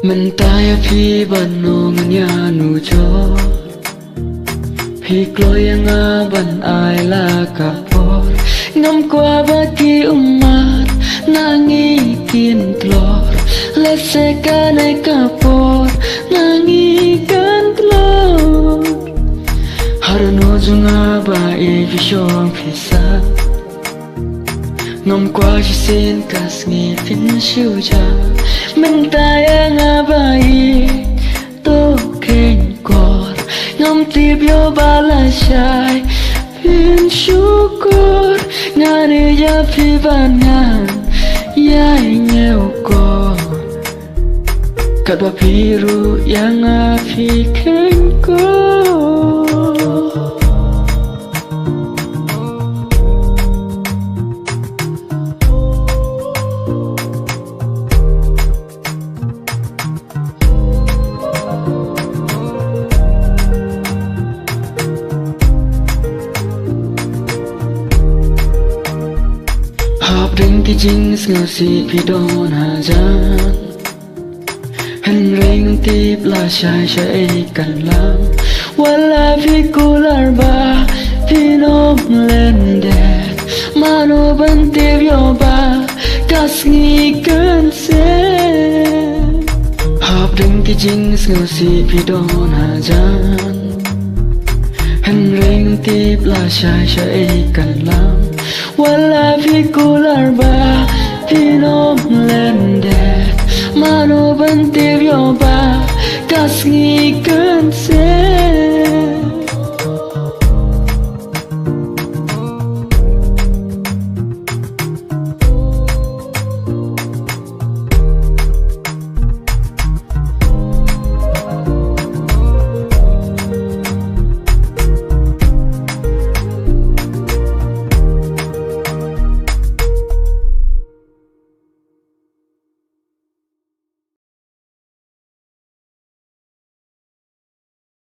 mình tay phi ban nô nhà nu cho phi cloy nga ban ai la kapor ngam qua ba ki umat nangi kin tlor lese ka nei kapor nangi kan tlor harno junga ba e vishong phisa ngam qua chỉ xin kas ngi tin siêu cha mình tay nga bai to ken kor ngam tip yo bala shai pin syukur ngare ya phi ban ngan ya nyeo ko kadwa piru yang afi ken ko họp đến cái chính ngờ si phi đôn hà giang hình ring tiếp là sai sai cần làm wala phi cô larba phi nôm lên đẹp mà nó vẫn tiếp yo ba kas nghi cơn xe họp đến cái chính ngờ si phi đôn hà giang hình ring tiếp là sai sai cần làm wala phi cô larba phi nôm lên đẹp mà nó vẫn tiếp yo ba kas nghi cơn